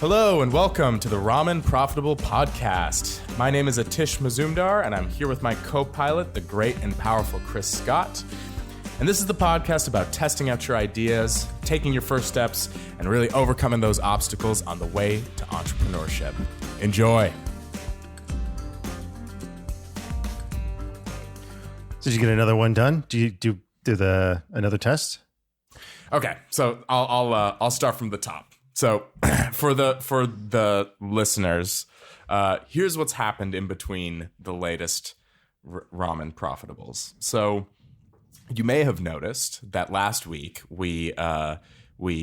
Hello and welcome to the Ramen Profitable podcast. My name is Atish Mazumdar and I'm here with my co-pilot, the great and powerful Chris Scott. And this is the podcast about testing out your ideas, taking your first steps, and really overcoming those obstacles on the way to entrepreneurship. Enjoy. Did you get another one done? Do you do another test? Okay, so I'll start from the top. So for the listeners, here's what's happened in between the latest Ramen Profitables. So you may have noticed that last week we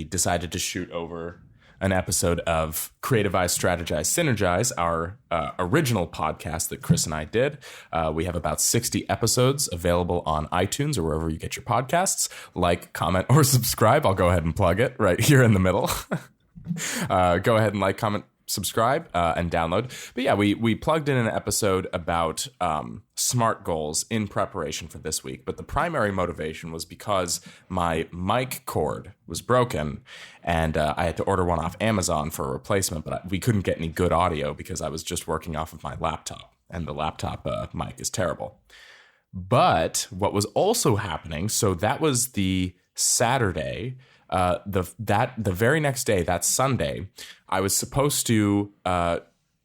decided to shoot over an episode of Creativize, Strategize, Synergize, our original podcast that Chris and I did. We have about 60 episodes available on iTunes or wherever you get your podcasts. Like, comment, or subscribe. I'll go ahead and plug it right here in the middle. Go ahead and like, comment, subscribe, and download. But yeah, we plugged in an episode about SMART goals in preparation for this week. But the primary motivation was because my mic cord was broken and I had to order one off Amazon for a replacement, but we couldn't get any good audio because I was just working off of my laptop, and the laptop mic is terrible. But what was also happening, so that was the Saturday. The very next day, that Sunday, I was supposed to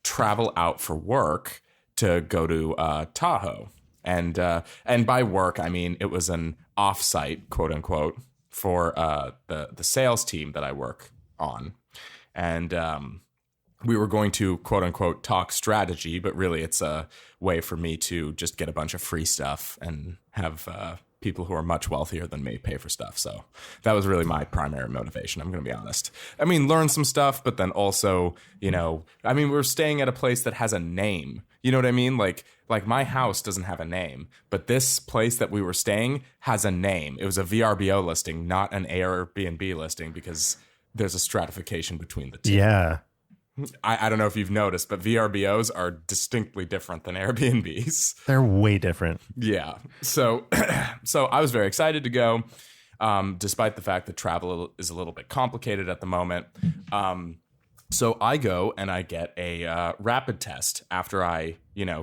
travel out for work to go to Tahoe, and by work I mean it was an offsite, quote unquote, for the sales team that I work on, and we were going to, quote unquote, talk strategy, but really it's a way for me to just get a bunch of free stuff and have people who are much wealthier than me pay for stuff. So that was really my primary motivation. I'm going to be honest. I mean, learn some stuff, but then also, we're staying at a place that has a name. You know what I mean? Like my house doesn't have a name, but this place that we were staying has a name. It was a VRBO listing, not an Airbnb listing, because there's a stratification between the two. Yeah. I don't know if you've noticed, but VRBOs are distinctly different than Airbnbs. They're way different. Yeah. So I was very excited to go, despite the fact that travel is a little bit complicated at the moment. So I go and I get a rapid test after I,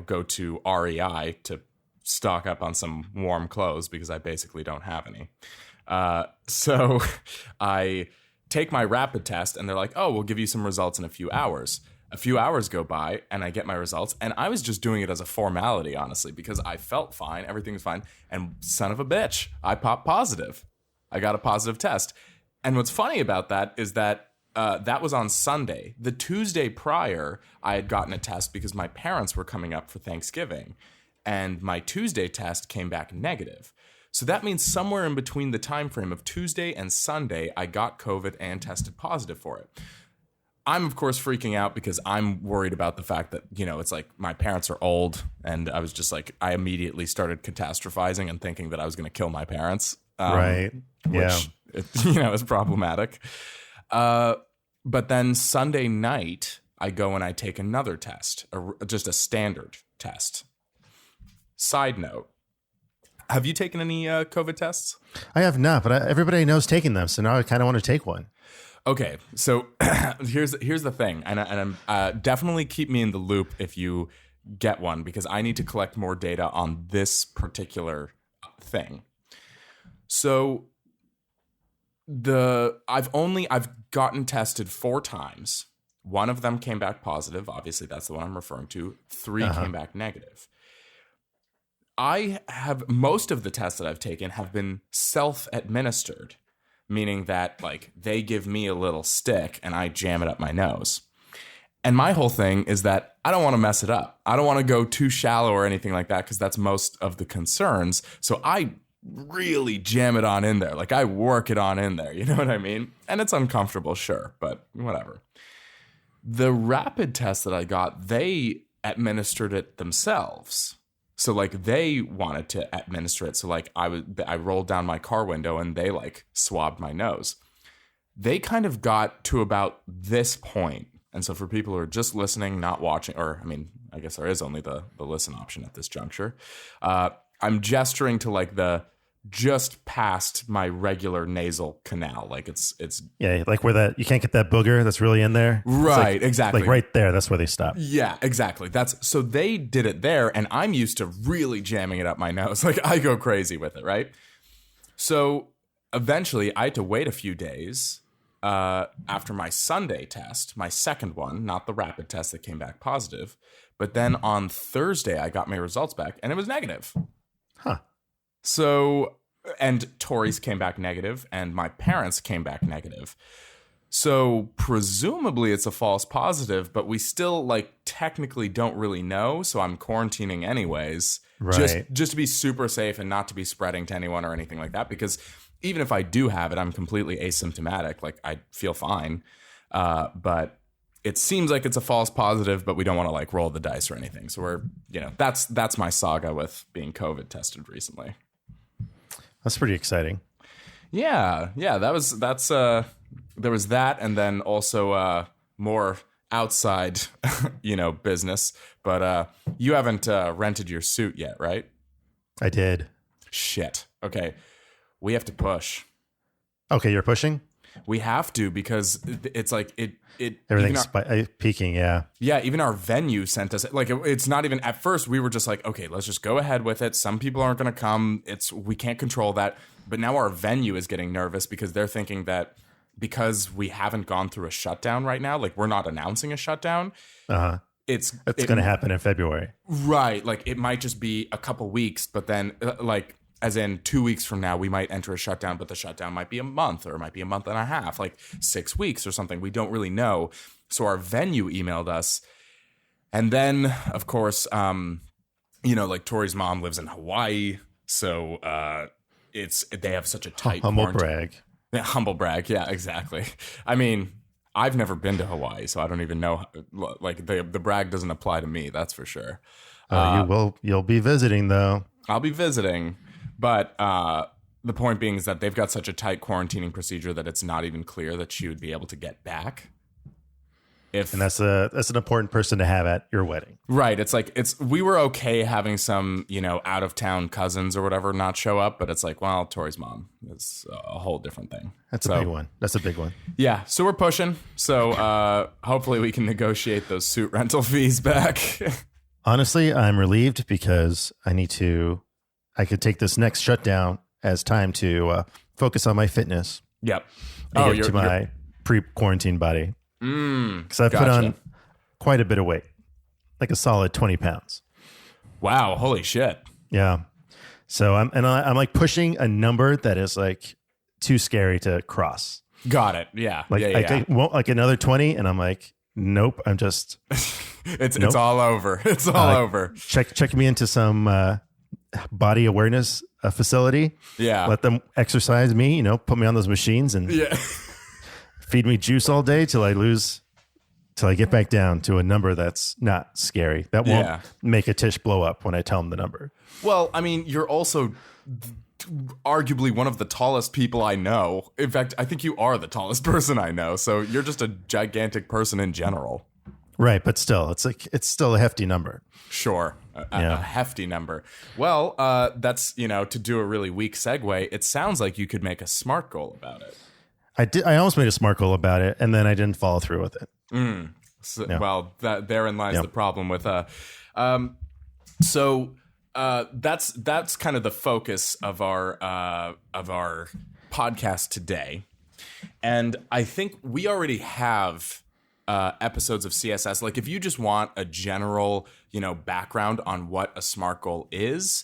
go to REI to stock up on some warm clothes because I basically don't have any. So I take my rapid test and they're like, oh, we'll give you some results in a few hours. A few hours go by and I get my results, and I was just doing it as a formality, honestly, because I felt fine. Everything was fine. And son of a bitch, I popped positive. I got a positive test. And what's funny about that is that that was on Sunday. The Tuesday prior, I had gotten a test because my parents were coming up for Thanksgiving, and my Tuesday test came back negative. So that means somewhere in between the time frame of Tuesday and Sunday, I got COVID and tested positive for it. I'm, of course, freaking out because I'm worried about the fact that, it's like my parents are old, and I was just like, I immediately started catastrophizing and thinking that I was going to kill my parents. Right. Yeah. Which, is problematic. But then Sunday night, I go and I take another test, just a standard test. Side note. Have you taken any COVID tests? I have not, but everybody I know is taking them, so now I kind of want to take one. Okay, so here's the thing, and I'm definitely keep me in the loop if you get one, because I need to collect more data on this particular thing. So I've gotten tested 4 times. One of them came back positive. Obviously, that's the one I'm referring to. 3 came back negative. Most of the tests that I've taken have been self-administered, meaning that they give me a little stick and I jam it up my nose. And my whole thing is that I don't want to mess it up. I don't want to go too shallow or anything like that, because that's most of the concerns. So I really jam it on in there. I work it on in there. You know what I mean? And it's uncomfortable, sure, but whatever. The rapid test that I got, they administered it themselves. So they wanted to administer it. So I rolled down my car window and they swabbed my nose. They kind of got to about this point. And so for people who are just listening, not watching, or I guess there is only the listen option at this juncture. I'm gesturing to just past my regular nasal canal. Like it's Yeah, like where that you can't get that booger that's really in there. Right, exactly. Like right there, that's where they stop. Yeah, exactly. So they did it there, and I'm used to really jamming it up my nose. Like I go crazy with it, right? So eventually I had to wait a few days after my Sunday test, my second one, not the rapid test that came back positive. But then on Thursday, I got my results back, and it was negative. Huh. So, and Tori's came back negative, and my parents came back negative. So presumably it's a false positive, but we still like technically don't really know. So I'm quarantining anyways, right? Just to be super safe and not to be spreading to anyone or anything like that. Because even if I do have it, I'm completely asymptomatic. Like I feel fine, but it seems like it's a false positive. But we don't want to like roll the dice or anything. So we're that's my saga with being COVID tested recently. That's pretty exciting. Yeah. There was that, and then also more outside, business. But you haven't rented your suit yet, right? I did. Shit. Okay, we have to push. Okay, you're pushing? We have to because it's like it. Everything's peaking, yeah. Yeah, even our venue sent us like it's not even at first we were just like, okay, let's just go ahead with it. Some people aren't going to come. We can't control that. But now our venue is getting nervous because they're thinking that because we haven't gone through a shutdown right now, like we're not announcing a shutdown. It's going to happen in February. Right. Like it might just be a couple weeks, but then like as in 2 weeks from now, we might enter a shutdown, but the shutdown might be a month or it might be a month and a half, like 6 weeks or something. We don't really know. So our venue emailed us. And then, of course, like Tori's mom lives in Hawaii. So they have such a tight humble quarantine. Brag. Yeah, humble brag. Yeah, exactly. I mean, I've never been to Hawaii, so I don't even know. Like the brag doesn't apply to me. That's for sure. You'll be visiting though. I'll be visiting, but the point being is that they've got such a tight quarantining procedure that it's not even clear that she would be able to get back. And that's an important person to have at your wedding. Right. It's like we were okay having some, out of town cousins or whatever not show up, but it's like, well, Tori's mom is a whole different thing. That's a big one. That's a big one. Yeah. So we're pushing. So hopefully we can negotiate those suit rental fees back. Honestly, I'm relieved because I could take this next shutdown as time to focus on my fitness. Yep. And get to my pre-quarantine body. Because I've put on quite a bit of weight, like a solid 20 pounds. Wow. Holy shit. Yeah. So I'm like pushing a number that is like too scary to cross. Got it. Yeah. Like I won't like another 20 and I'm like, nope, I'm just, it's all over. It's all over. Check me into some body awareness facility. Yeah. Let them exercise me, put me on those machines and feed me juice all day till I get back down to a number that's not scary. That won't make Atish blow up when I tell him the number. Well, I mean, you're also arguably one of the tallest people I know. In fact, I think you are the tallest person I know. So you're just a gigantic person in general. Right. But still, it's still a hefty number. Sure. A hefty number. Well, that's, to do a really weak segue, it sounds like you could make a SMART goal about it. I almost made a SMART goal about it, and then I didn't follow through with it. Well, therein lies the problem with that's kind of the focus of our podcast today, and I think we already have episodes of CSS. Like, if you just want a general, background on what a SMART goal is.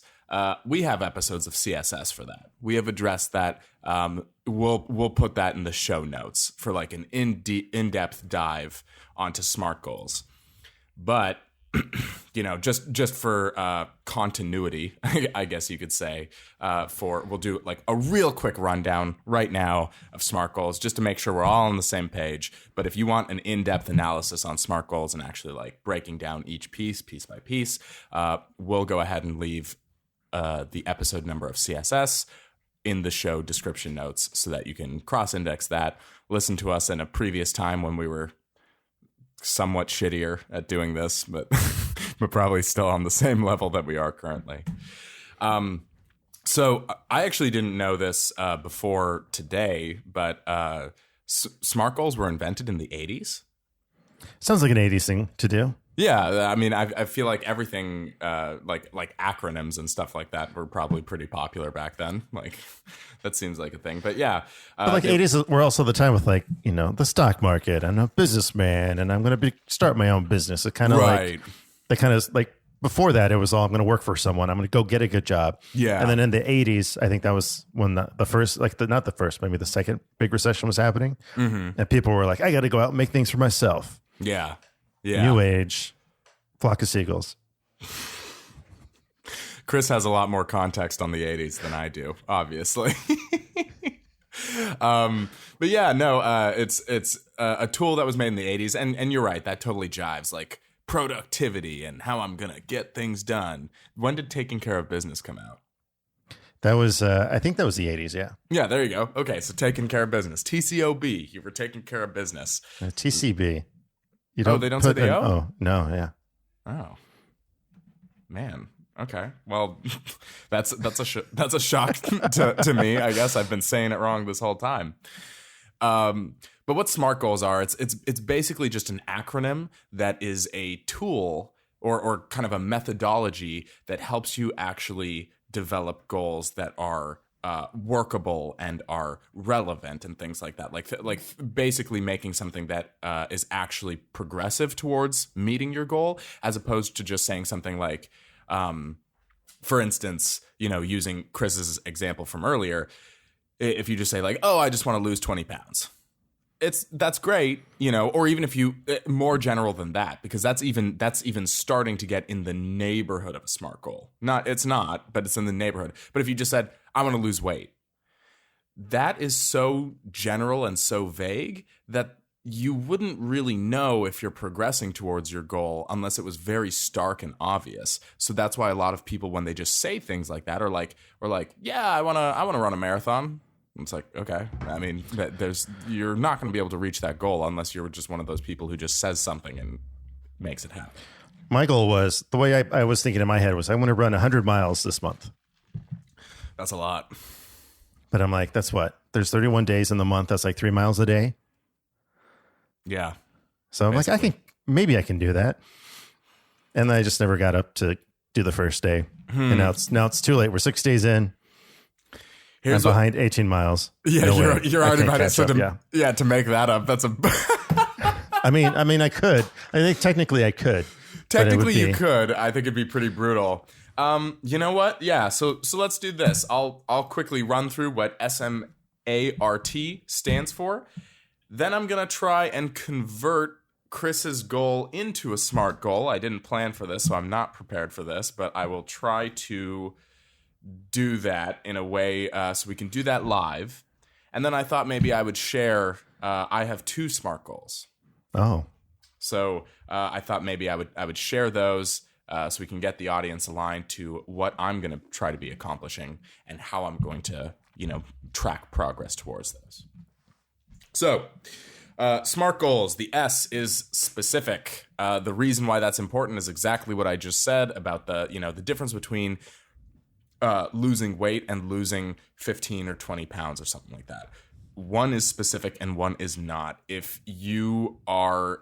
We have episodes of CSS for that. We have addressed that. We'll put that in the show notes for like an in-depth dive onto SMART goals. But just for continuity, I guess you could say, we'll do like a real quick rundown right now of SMART goals just to make sure we're all on the same page. But if you want an in-depth analysis on SMART goals and actually like breaking down each piece by piece, we'll go ahead and leave the episode number of CSS in the show description notes so that you can cross-index that, listen to us in a previous time when we were somewhat shittier at doing this, but probably still on the same level that we are currently. So I actually didn't know this before today, but SMART goals were invented in the 80s. Sounds like an 80s thing to do. Yeah, I mean, I feel like everything, like acronyms and stuff like that, were probably pretty popular back then. Like, that seems like a thing. But yeah, but like 80s were also the time with like the stock market. I'm a businessman, and I'm going to start my own business. It kind of like they kind of like before that, it was all I'm going to work for someone. I'm going to go get a good job. Yeah, and then in the 80s, I think that was when the first, not the first, maybe the second big recession was happening, and people were like, I got to go out and make things for myself. Yeah. New age, flock of seagulls. Chris has a lot more context on the 80s than I do, obviously. But yeah, no, it's a tool that was made in the 80s, and you're right, that totally jives, like productivity and how I'm gonna get things done. When did Taking Care of Business come out? That was, I think that was the 80s, yeah. Yeah, there you go. Okay, so Taking Care of Business. TCOB, you were taking care of business. TCB. They don't say the O? Oh, no, yeah. Oh, man. Okay. Well, that's a shock to me. I guess I've been saying it wrong this whole time. But what SMART goals are, it's basically just an acronym that is a tool or kind of a methodology that helps you actually develop goals that are workable and are relevant and things like that. Like basically making something that is actually progressive towards meeting your goal, as opposed to just saying something like, for instance, using Chris's example from earlier, if you just say like, oh, I just want to lose 20 pounds. That's great, or even if you more general than that, because that's even starting to get in the neighborhood of a SMART goal. It's not, but it's in the neighborhood. But if you just said, I want to lose weight, that is so general and so vague that you wouldn't really know if you're progressing towards your goal unless it was very stark and obvious. So that's why a lot of people, when they just say things like that, are like, yeah, I want to run a marathon. It's like, okay, I mean, you're not going to be able to reach that goal unless you're just one of those people who just says something and makes it happen. My goal was, the way I was thinking in my head was, I want to run 100 miles this month. That's a lot. But I'm like, that's what? There's 31 days in the month. That's like 3 miles a day. Yeah. So I'm basically like, maybe I can do that. And I just never got up to do the first day. And now it's too late. We're 6 days in. I'm behind 18 miles. Yeah, you're already behind it. So to make that up, that's a. I mean, I could. I think technically I could. Technically, you could. I think it'd be pretty brutal. You know what? Yeah. So let's do this. I'll quickly run through what SMART stands for. Then I'm gonna try and convert Chris's goal into a SMART goal. I didn't plan for this, so I'm not prepared for this, but I will try to do that in a way so we can do that live. And then I thought maybe I would share. I have 2 SMART goals. Oh, so I thought maybe I would share those so we can get the audience aligned to what I'm going to try to be accomplishing and how I'm going to track progress towards those. So SMART goals. The S is specific. The reason why that's important is exactly what I just said about the difference between losing weight and losing 15 or 20 pounds or something like that. One is specific and one is not. If you are,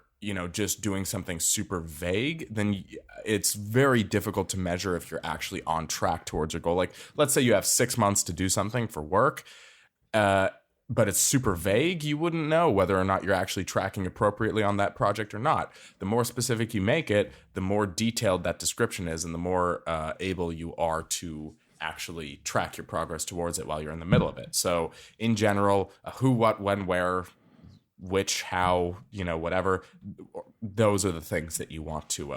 just doing something super vague, then it's very difficult to measure if you're actually on track towards your goal. Like, let's say you have 6 months to do something for work, but it's super vague. You wouldn't know whether or not you're actually tracking appropriately on that project or not. The more specific you make it, the more detailed that description is, and the more able you are to actually track your progress towards it while you're in the middle of it. So in general, who, what, when, where, which, how, whatever, those are the things that you want to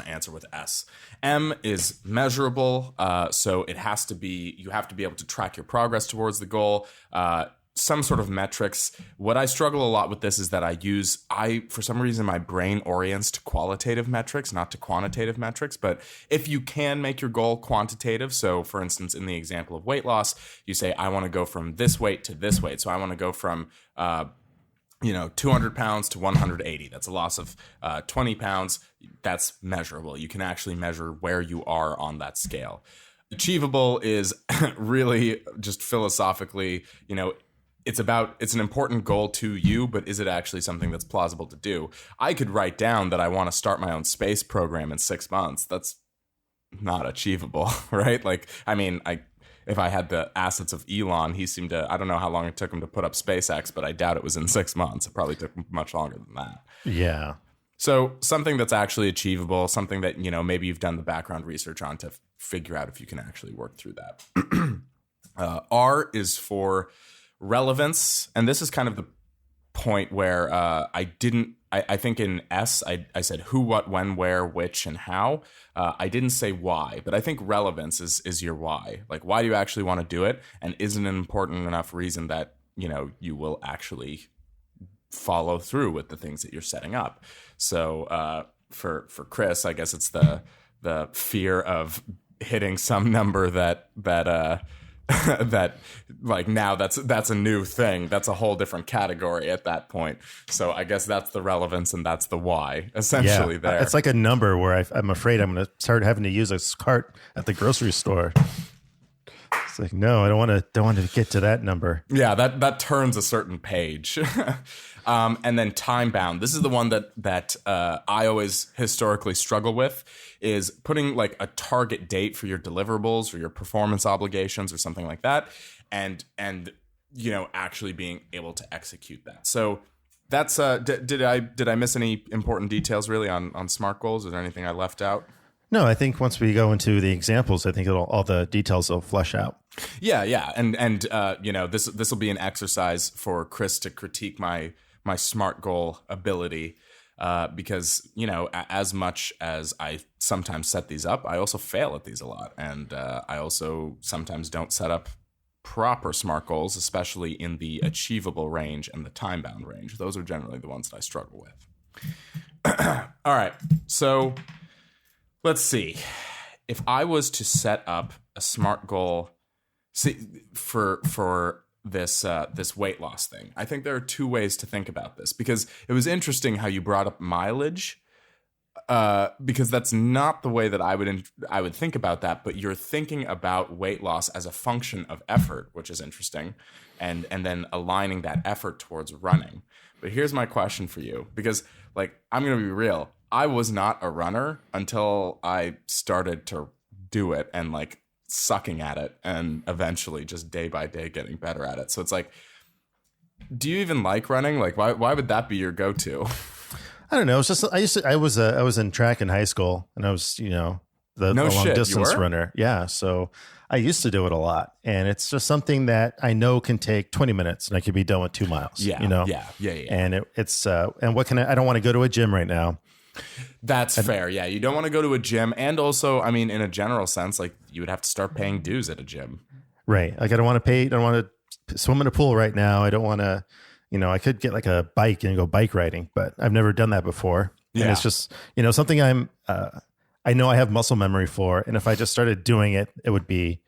answer with S. M is measurable. So it has to be, you have to be able to track your progress towards the goal. Some sort of metrics. What I struggle a lot with this is that for some reason, my brain orients to qualitative metrics, not to quantitative metrics. But if you can make your goal quantitative, so for instance, in the example of weight loss, you say, I want to go from this weight to this weight. So I want to go from, 200 pounds to 180. That's a loss of 20 pounds. That's measurable. You can actually measure where you are on that scale. Achievable is really just philosophically, it's an important goal to you, but is it actually something that's plausible to do? I could write down that I want to start my own space program in 6 months. That's not achievable, right? Like, I mean, if I had the assets of Elon, he seemed to, I don't know how long it took him to put up SpaceX, but I doubt it was in 6 months. It probably took much longer than that. Yeah. So something that's actually achievable, something that, maybe you've done the background research on to figure out if you can actually work through that. R is for relevance. And this is kind of the point where I think in S, I said who, what, when, where, which, and how. I didn't say why, but I think relevance is your why. Like, why do you actually want to do it? And isn't an important enough reason that, you will actually follow through with the things that you're setting up. So for Chris, I guess it's the fear of hitting some number that that like now that's a new thing. That's a whole different category at that point. So I guess that's the relevance and that's the why essentially there. It's like a number where I'm afraid I'm going to start having to use a cart at the grocery store. It's like, no, I don't want to get to that number. Yeah, that turns a certain page. And then time bound. This is the one that I always historically struggle with, is putting like a target date for your deliverables or your performance obligations or something like that, and actually being able to execute that. So that's did I miss any important details really on SMART goals? Is there anything I left out? No, I think once we go into the examples, I think all the details will flesh out. Yeah, and this will be an exercise for Chris to critique my SMART goal ability, because as much as I sometimes set these up, I also fail at these a lot, and I also sometimes don't set up proper SMART goals, especially in the achievable range and the time bound range. Those are generally the ones that I struggle with. All right, so let's see. If I was to set up a SMART goal, for this weight loss thing, I think there are two ways to think about this, because it was interesting how you brought up mileage, because that's not the way that I would think about that, but you're thinking about weight loss as a function of effort, which is interesting, and then aligning that effort towards running. But here's my question for you, because like, I'm going to be real, I was not a runner until I started to do it and like sucking at it, and eventually just day by day getting better at it. So it's like, do you even like running? Like, why would that be your go-to? I don't know. It's just I was in track in high school, and I was the long distance runner. Yeah, so I used to do it a lot, and it's just something that I know can take 20 minutes, and I could be done with 2 miles. Yeah, yeah. And it's and what can I don't want to go to a gym right now. That's fair. Yeah, you don't want to go to a gym, and also, I mean, in a general sense, like you would have to start paying dues at a gym. Right. Like I don't want to swim in a pool right now. I don't want to, I could get like a bike and go bike riding, but I've never done that before. Yeah. And it's just, something I know I have muscle memory for, and if I just started doing it, it would be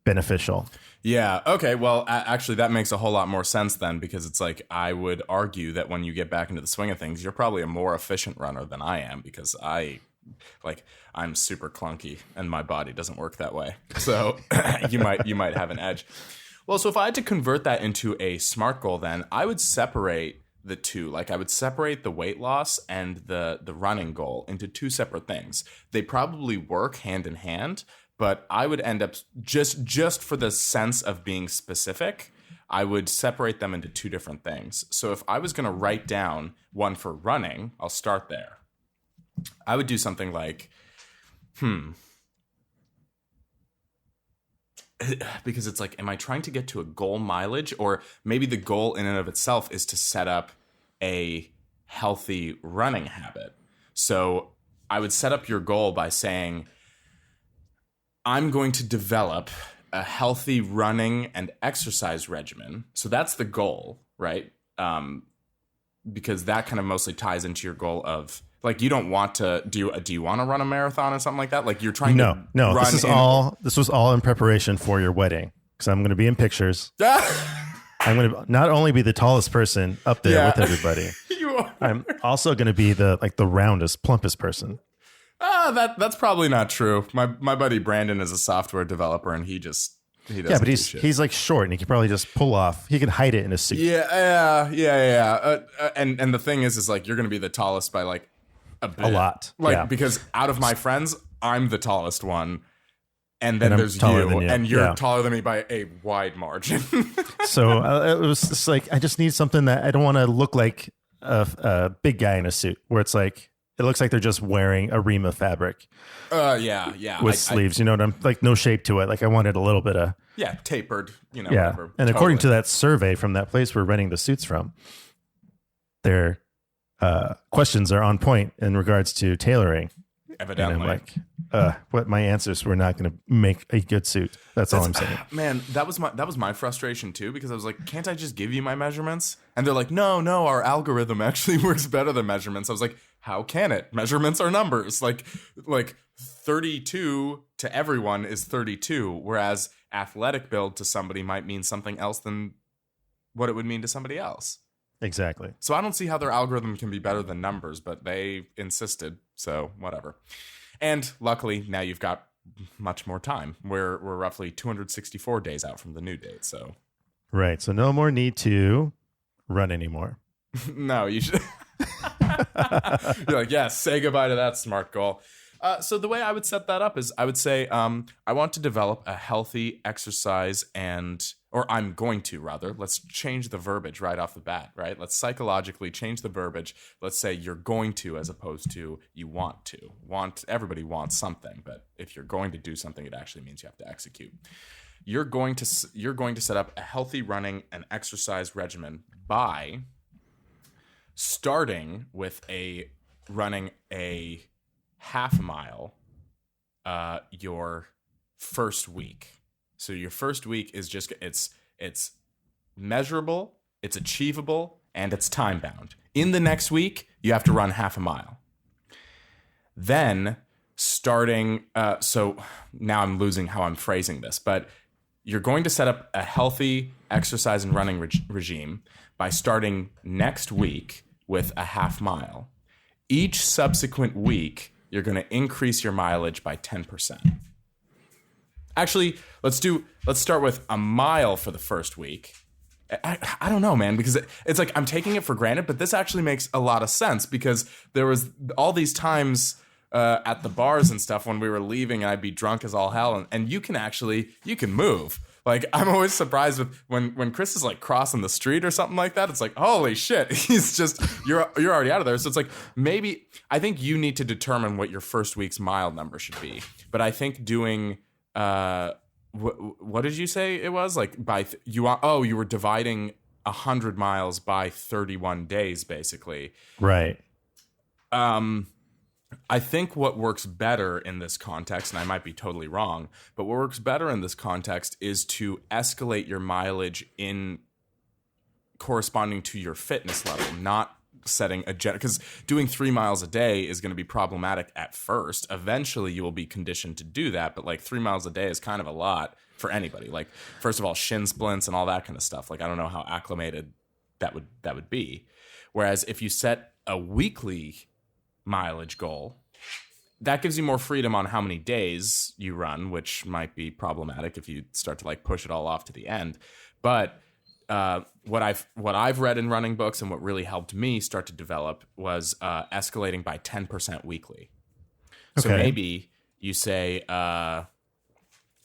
beneficial. Yeah. Okay. Well, actually, that makes a whole lot more sense then, because it's like, I would argue that when you get back into the swing of things, you're probably a more efficient runner than I am, because I'm super clunky and my body doesn't work that way. So you might have an edge. Well, so if I had to convert that into a SMART goal, then I would separate the two. Like, I would separate the weight loss and the running goal into two separate things. They probably work hand in hand, but I would end up just for the sense of being specific, I would separate them into two different things. So if I was going to write down one for running, I'll start there. I would do something like, because it's like, am I trying to get to a goal mileage? Or maybe the goal in and of itself is to set up a healthy running habit. So I would set up your goal by saying, I'm going to develop a healthy running and exercise regimen. So that's the goal, right? Because that kind of mostly ties into your goal of, like, you don't want to do you want to run a marathon or something like that? Like, you're trying to run. This was all in preparation for your wedding, because I'm going to be in pictures. I'm going to not only be the tallest person up there with everybody. You are. I'm also going to be the roundest, plumpest person. That's probably not true. My buddy Brandon is a software developer, and he doesn't. Yeah, but he's like short, and he can probably just pull off. He can hide it in a suit. Yeah. And the thing is like you're going to be the tallest by like a lot, because out of my friends, I'm the tallest one, and then there's you, and you're taller than me by a wide margin. So it was just like I just need something that I don't want to look like a big guy in a suit, where it's like. It looks like they're just wearing a ream of fabric. With sleeves, you know what I'm like, no shape to it. Like I wanted a little bit of tapered, whatever. And according to that survey from that place we're renting the suits from, their questions are on point in regards to tailoring. Evidently, and I'm like, what my answers were not going to make a good suit. That's all I'm saying. Man, that was my frustration too, because I was like, can't I just give you my measurements? And they're like, no, our algorithm actually works better than measurements. I was like, how can it? Measurements are numbers. Like 32 to everyone is 32, whereas athletic build to somebody might mean something else than what it would mean to somebody else. Exactly. So I don't see how their algorithm can be better than numbers, but they insisted, so whatever. And luckily, now you've got much more time. We're roughly 264 days out from the new date, so. Right, so no more need to run anymore. No, you should. You're like, yes, say goodbye to that SMART goal. So the way I would set that up is I would say I want to develop a healthy exercise or I'm going to rather. Let's change the verbiage right off the bat, right? Let's psychologically change the verbiage. Let's say you're going to as opposed to you want to. Everybody wants something, but if you're going to do something, it actually means you have to execute. You're going to set up a healthy running and exercise regimen by starting with running a half mile your first week. So your first week is just it's measurable, it's achievable, and it's time bound. In the next week, you have to run half a mile. Then starting so now I'm losing how I'm phrasing this, but you're going to set up a healthy exercise and running regime by starting next week with a half mile. Each subsequent week, you're going to increase your mileage by 10%. Actually, let's start with a mile for the first week. I don't know, man, because it's like I'm taking it for granted, but this actually makes a lot of sense because there was all these times at the bars and stuff when we were leaving and I'd be drunk as all hell, and you can move. Like, I'm always surprised with when Chris is like crossing the street or something like that. It's like, holy shit, you're already out of there. So it's like, maybe I think you need to determine what your first week's mile number should be. But I think doing what did you say it was? Like you were dividing 100 miles by 31 days, basically. Right. I think what works better in this context, and I might be totally wrong, but what works better in this context is to escalate your mileage in corresponding to your fitness level, not setting a because doing 3 miles a day is going to be problematic at first. Eventually you will be conditioned to do that, but like 3 miles a day is kind of a lot for anybody. Like, first of all, shin splints and all that kind of stuff. Like, I don't know how acclimated that would be. Whereas if you set a weekly mileage goal, that gives you more freedom on how many days you run, which might be problematic if you start to like push it all off to the end. But what I've read in running books and what really helped me start to develop was escalating by 10% weekly. So maybe you say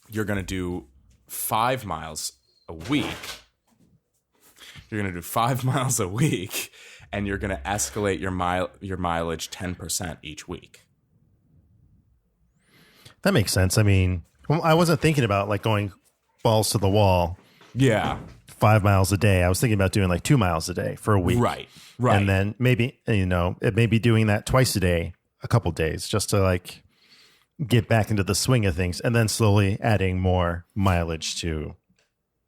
you're going to do 5 miles a week. You're going to do 5 miles a week, and you're going to escalate your mileage 10% each week. That makes sense. I mean, I wasn't thinking about like going balls to the wall. Yeah. 5 miles a day. I was thinking about doing like 2 miles a day for a week. Right. And then maybe, it may be doing that twice a day, a couple days, just to like get back into the swing of things, and then slowly adding more mileage to.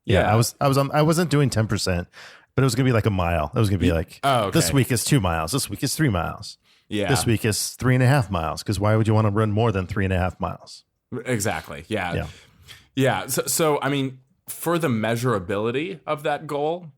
Yeah. I wasn't doing 10%, but it was going to be like a mile. It was going to be like, this week is 2 miles. This week is 3 miles. Yeah. This week is 3.5 miles. Because why would you want to run more than 3.5 miles? Exactly. Yeah. So I mean, for the measurability of that goal,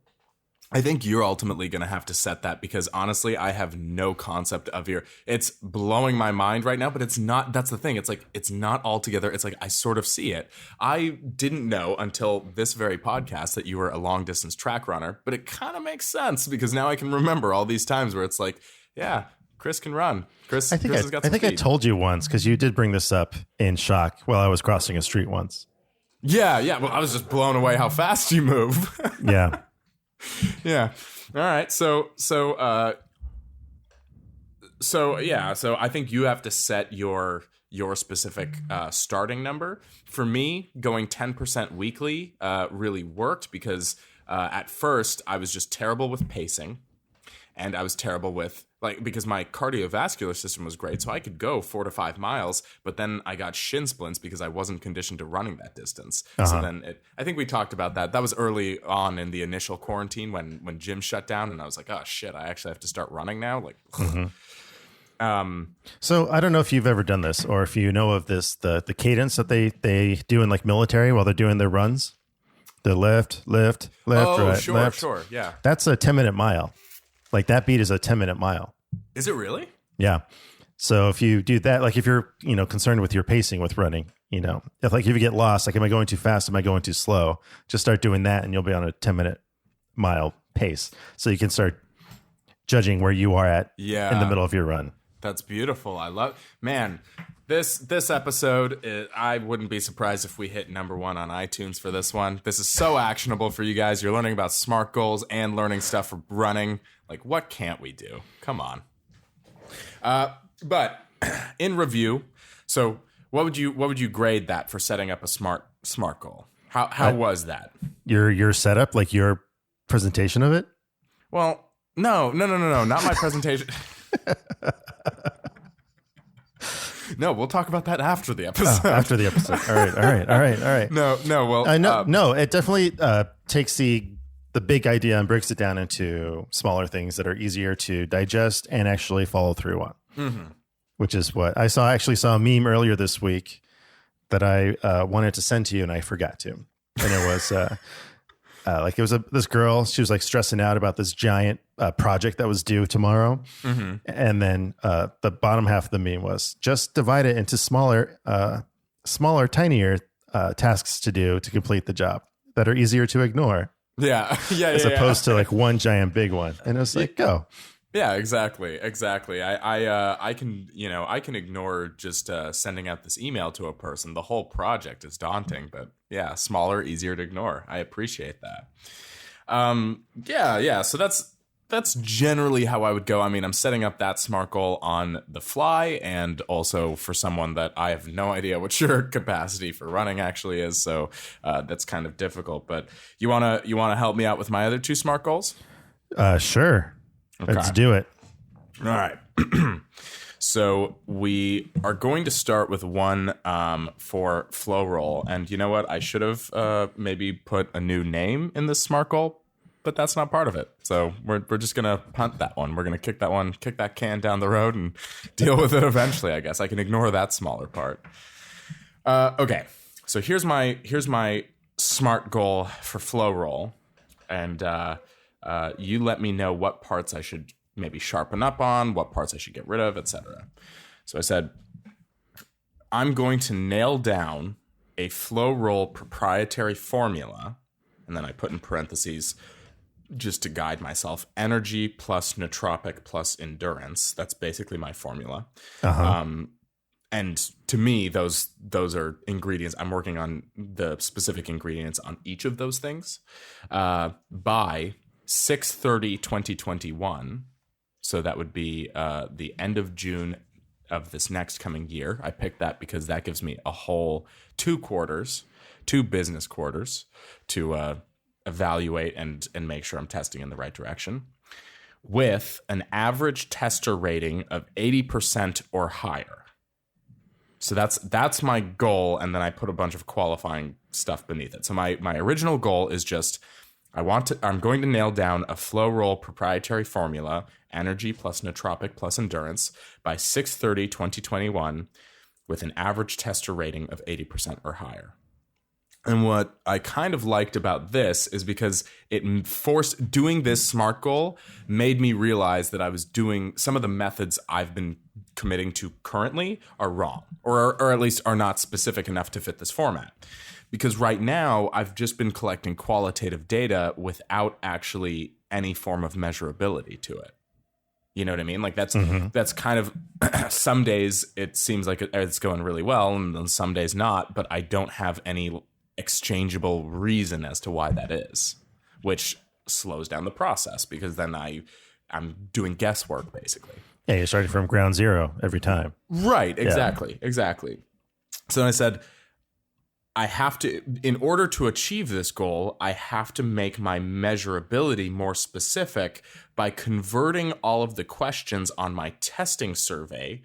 I think you're ultimately going to have to set that, because honestly, I have no concept of it's blowing my mind right now, but it's not, that's the thing. It's like, it's not altogether. It's like, I sort of see it. I didn't know until this very podcast that you were a long distance track runner, but it kind of makes sense because now I can remember all these times where it's like, yeah, Chris can run. Chris has got some I think speed. I told you once, because you did bring this up in shock while I was crossing a street once. Yeah. Well, I was just blown away how fast you move. Yeah. Yeah. All right. So I think you have to set your specific starting number. For me, going 10% weekly really worked because at first I was just terrible with pacing, and I was terrible with because my cardiovascular system was great, so I could go 4 to 5 miles, but then I got shin splints because I wasn't conditioned to running that distance. So then I think we talked about that. That was early on in the initial quarantine when gyms shut down, and I was like, oh shit, I actually have to start running now. So I don't know if you've ever done this, or if you know of this, the cadence that they do in like military while they're doing their runs. The left, right, left. Sure, yeah. That's a 10-minute mile. Like that beat is a 10-minute mile. Is it really? Yeah. So if you do that, like if you're, concerned with your pacing with running, if you get lost, like, am I going too fast? Am I going too slow? Just start doing that and you'll be on a 10-minute mile pace. So you can start judging where you are at in the middle of your run. That's beautiful. I love, man, this episode, I wouldn't be surprised if we hit number 1 on iTunes for this one. This is so actionable for you guys. You're learning about SMART goals and learning stuff for running. Like, what can't we do? Come on. But in review, so what would you grade that for setting up a SMART goal? How was that? Your setup, like your presentation of it? Well, no, not my presentation. No, we'll talk about that after the episode. After the episode. All right. No. Well, no. It definitely takes the big idea and breaks it down into smaller things that are easier to digest and actually follow through on. Mm-hmm. Which is what I saw. I actually saw a meme earlier this week that I wanted to send to you and I forgot to. And it was this girl. She was like stressing out about this giant project that was due tomorrow. Mm-hmm. And then the bottom half of the meme was just divide it into smaller, tinier tasks to do to complete the job that are easier to ignore. Yeah. As opposed to like one giant big one. And it was like, go. Yeah, exactly. I can ignore just sending out this email to a person. The whole project is daunting, but yeah, smaller, easier to ignore. I appreciate that. So that's generally how I would go. I mean, I'm setting up that SMART goal on the fly, and also for someone that I have no idea what your capacity for running actually is, so that's kind of difficult. But you wanna help me out with my other 2 SMART goals? Sure. Okay. Let's do it. All right. So we are going to start with one for flow roll. And you know what? I should have maybe put a new name in this SMART goal, but that's not part of it. So we're just going to punt that one. We're going to kick that can down the road and deal with it eventually, I guess. I can ignore that smaller part. Okay. So here's my SMART goal for flow roll. And you let me know what parts I should maybe sharpen up on, what parts I should get rid of, etc. So I said, I'm going to nail down a flow roll proprietary formula, and then I put in parentheses, just to guide myself, energy plus nootropic plus endurance. That's basically my formula. Uh-huh. And to me, those are ingredients. I'm working on the specific ingredients on each of those things by 6/30/2021. So that would be the end of June of this next coming year. I picked that because that gives me a whole 2 business quarters to evaluate and make sure I'm testing in the right direction, with an average tester rating of 80% or higher. So that's my goal, and then I put a bunch of qualifying stuff beneath it. So my original goal is just I'm going to nail down a flow roll proprietary formula, energy plus nootropic plus endurance, by 6/30/2021 with an average tester rating of 80% or higher. And what I kind of liked about this is because it forced doing this SMART goal made me realize that I was doing some of the methods I've been committing to currently are wrong, or at least are not specific enough to fit this format. Because right now I've just been collecting qualitative data without actually any form of measurability to it. You know what I mean? Like that's kind of some days it seems like it's going really well, and then some days not, but I don't have any exchangeable reason as to why that is, which slows down the process because then I'm doing guesswork basically. Yeah, you're starting from ground zero every time. Right, exactly. So then I said, I have to, in order to achieve this goal, I have to make my measurability more specific by converting all of the questions on my testing survey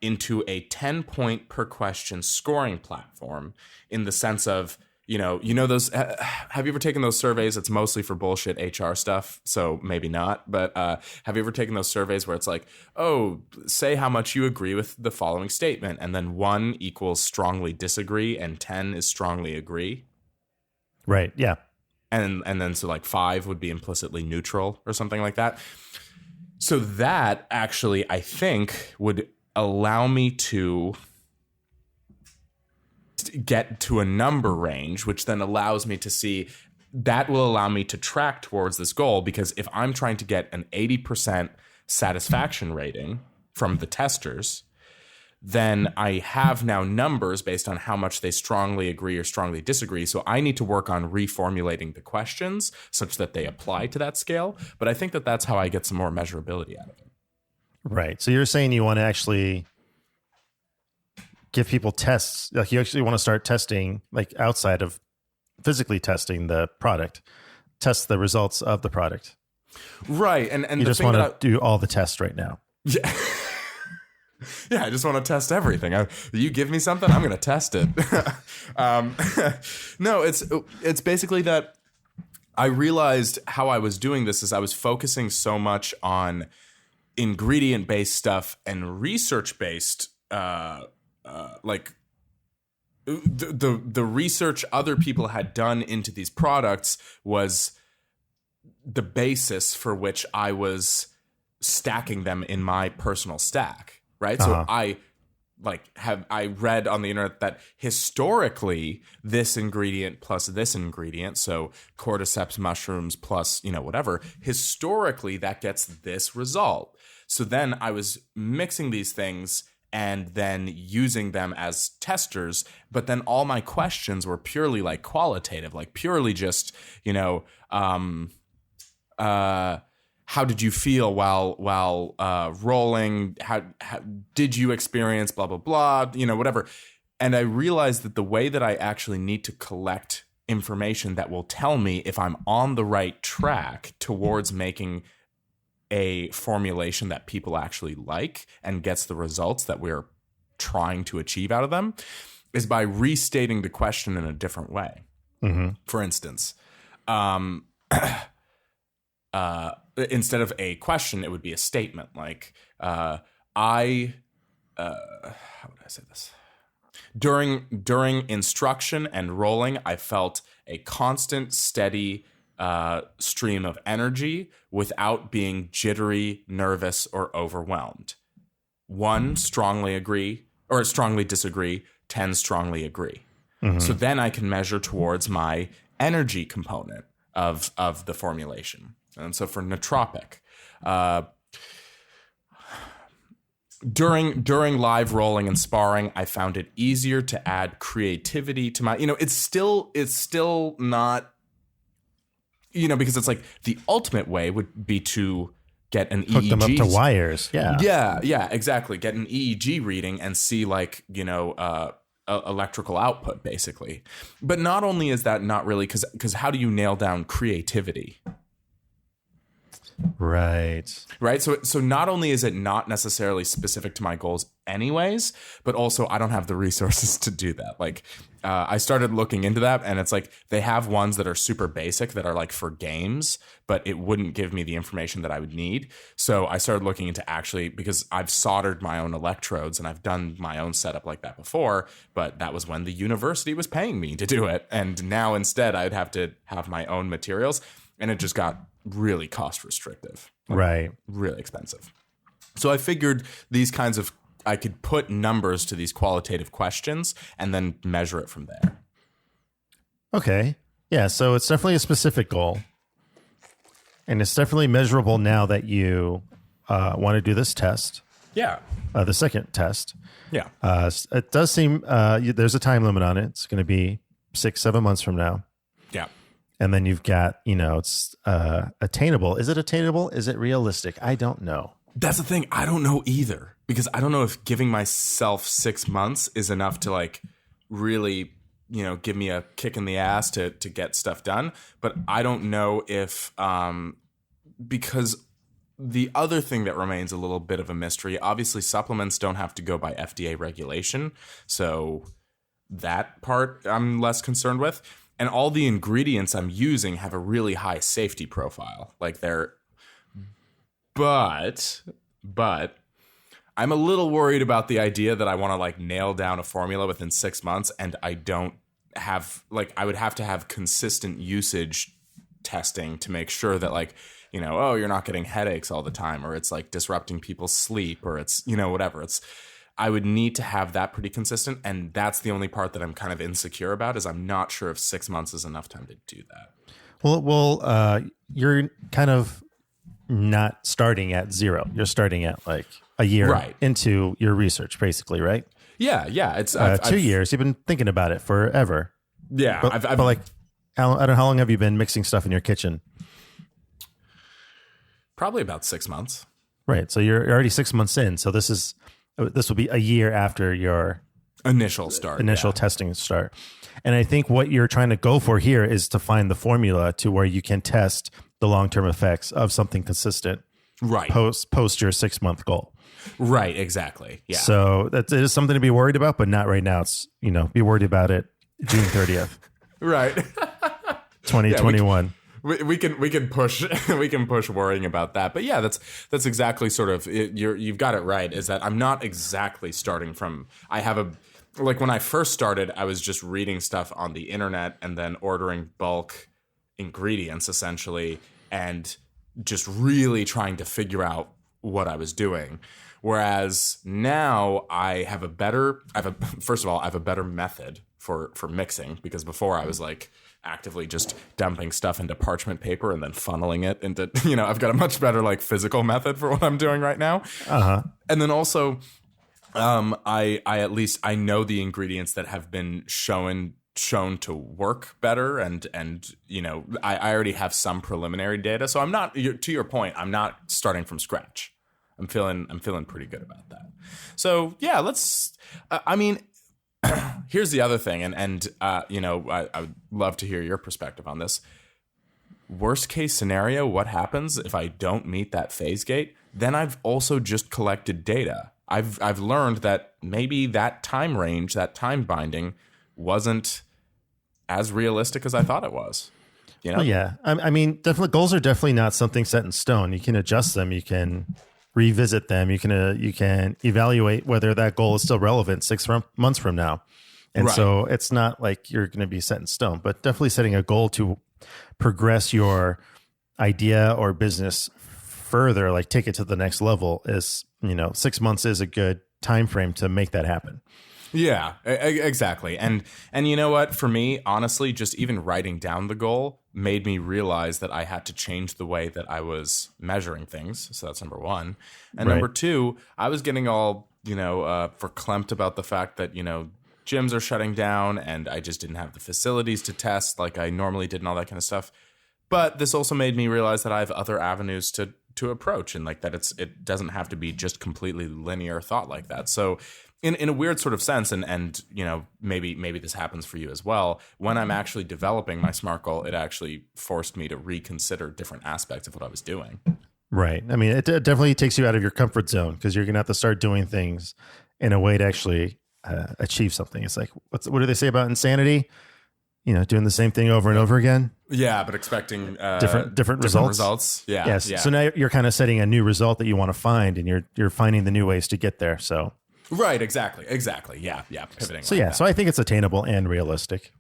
into a 10-point per question scoring platform, in the sense of, you know those, have you ever taken those surveys? It's mostly for bullshit HR stuff, so maybe not. But have you ever taken those surveys where it's like, oh, say how much you agree with the following statement, and then 1 equals strongly disagree, and 10 is strongly agree? Right, yeah. And then so like 5 would be implicitly neutral or something like that. So that actually, I think, would allow me to get to a number range, which then allows me to see, that will allow me to track towards this goal. Because if I'm trying to get an 80% satisfaction rating from the testers, then I have now numbers based on how much they strongly agree or strongly disagree. So I need to work on reformulating the questions such that they apply to that scale. But I think that that's how I get some more measurability out of it. Right. So you're saying you want to actually give people tests, like you actually want to start testing, like outside of physically testing the product, test the results of the product. Right. And you just want to do all the tests right now. Yeah. Yeah, I just want to test everything. You give me something, I'm going to test it. No, it's basically that I realized how I was doing this is I was focusing so much on ingredient-based stuff and research-based, like the research other people had done into these products was the basis for which I was stacking them in my personal stack. Right. So I read on the internet that historically this ingredient plus this ingredient, so cordyceps mushrooms plus, whatever, historically that gets this result. So then I was mixing these things and then using them as testers. But then all my questions were purely like qualitative, like purely just, how did you feel while rolling? How did you experience blah, blah, blah, whatever. And I realized that the way that I actually need to collect information that will tell me if I'm on the right track towards making a formulation that people actually like and gets the results that we're trying to achieve out of them is by restating the question in a different way. Mm-hmm. For instance, instead of a question, it would be a statement like, how would I say this? During instruction and rolling, I felt a constant, steady stream of energy without being jittery, nervous, or overwhelmed. 1, strongly agree, or strongly disagree. 10, strongly agree. Mm-hmm. So then I can measure towards my energy component of the formulation. And so for nootropic, during live rolling and sparring, I found it easier to add creativity to my, it's still not, because it's like the ultimate way would be to get an EEG. Hook them up to wires. Yeah. Yeah, exactly. Get an EEG reading and see electrical output basically. But not only is that not really, because how do you nail down creativity? Right. Right. So not only is it not necessarily specific to my goals anyways, but also I don't have the resources to do that. Like I started looking into that, and it's like they have ones that are super basic that are like for games, but it wouldn't give me the information that I would need. So I started looking into actually, because I've soldered my own electrodes and I've done my own setup like that before, but that was when the university was paying me to do it. And now instead I'd have to have my own materials, and it just got really cost restrictive. Right. Really expensive. So I figured these kinds of, I could put numbers to these qualitative questions and then measure it from there. Okay. Yeah. So it's definitely a specific goal. And it's definitely measurable now that you want to do this test. Yeah. The second test. Yeah. It does seem there's a time limit on it. It's going to be 6-7 months from now. Yeah. And then you've got, it's attainable. Is it attainable? Is it realistic? I don't know. That's the thing. I don't know either, because I don't know if giving myself 6 months is enough to like really, give me a kick in the ass to get stuff done. But I don't know if, because the other thing that remains a little bit of a mystery, obviously supplements don't have to go by FDA regulation. So that part I'm less concerned with. And all the ingredients I'm using have a really high safety profile. Like But I'm a little worried about the idea that I want to like nail down a formula within 6 months, and I don't have I would have to have consistent usage testing to make sure that you're not getting headaches all the time, or it's like disrupting people's sleep, or it's, whatever. I would need to have that pretty consistent. And that's the only part that I'm kind of insecure about, is I'm not sure if 6 months is enough time to do that. Well, you're kind of not starting at zero. You're starting at like a year into your research, basically, right? Yeah. It's 2 years. You've been thinking about it forever. Yeah. But like, I don't know, how long have you been mixing stuff in your kitchen? Probably about 6 months. Right. So you're already 6 months in. So this will be a year after your initial testing start. And I think what you're trying to go for here is to find the formula to where you can test the long-term effects of something consistent. Right. Post your 6 month goal. Right. Exactly. Yeah. So it is something to be worried about, but not right now. It's, be worried about it June 30th. Right. 2021. Yeah, we can push worrying about that. But yeah, that's exactly sort of you've got it right, is that I'm not exactly starting from, when I first started, I was just reading stuff on the internet and then ordering bulk ingredients essentially, and just really trying to figure out what I was doing. Whereas now I have a better method for mixing, because before I was like actively just dumping stuff into parchment paper and then funneling it into, I've got a much better like physical method for what I'm doing right now. Uh-huh. And then also, I at least I know the ingredients that have been shown to work better, and I already have some preliminary data. So I'm not, to your point, I'm not starting from scratch. I'm feeling pretty good about that. So yeah, here's the other thing, and I would love to hear your perspective on this. Worst case scenario, what happens if I don't meet that phase gate? Then I've also just collected data. I've learned that maybe that time range, that time binding, wasn't as realistic as I thought it was. Well, yeah. I mean, definitely goals are definitely not something set in stone. You can adjust them. You can revisit them. You can evaluate whether that goal is still relevant 6 months from now. And so it's not like you're going to be set in stone, but definitely setting a goal to progress your idea or business further, like take it to the next level, is, 6 months is a good time frame to make that happen. Yeah, exactly. And you know what? For me, honestly, just even writing down the goal made me realize that I had to change the way that I was measuring things. So that's number one. And number two, I was getting all, verklempt about the fact that, gyms are shutting down and I just didn't have the facilities to test like I normally did and all that kind of stuff. But this also made me realize that I have other avenues to approach, and like that it doesn't have to be just completely linear thought like that. So in a weird sort of sense, and maybe this happens for you as well, when I'm actually developing my SMART goal, it actually forced me to reconsider different aspects of what I was doing. Right. I mean, it definitely takes you out of your comfort zone because you're going to have to start doing things in a way to actually achieve something. It's like, what do they say about insanity? Doing the same thing over and over again. Yeah, but expecting different results. Yeah. Yes. Yeah. So now you're kind of setting a new result that you want to find, and you're finding the new ways to get there. So. Right. Exactly. Yeah. Pivoting. So so I think it's attainable and realistic.